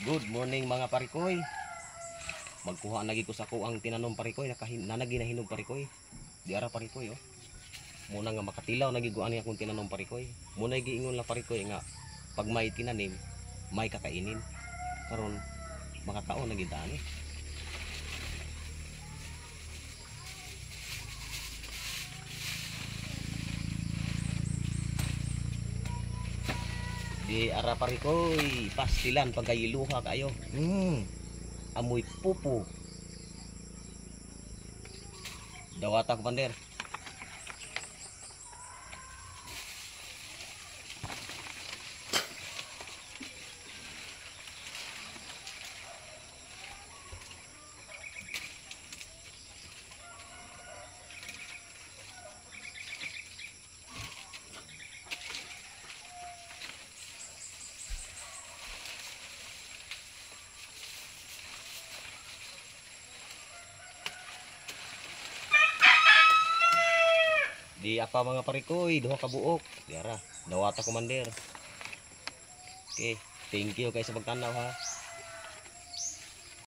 Good morning mga parikoy. Magkuha lagi ko sa kuang tinanom parikoy nanagi na hinog parikoy. Di ara parikoy oh. Muna nga makatilaw lagi ko ani akong tinanom parikoy. Muna giingon la parikoy nga pag may tinanim, may kakainin. Karon makataon lagi daan eh. Di ara parikoy, pastilan pagkayiluha kayo. Amoy pupo. Dawata ko pander. Di apa mga parikoy, duha ka buok. Di ara, dawata commander. Okay, thank you kay sa pagtanaw ha.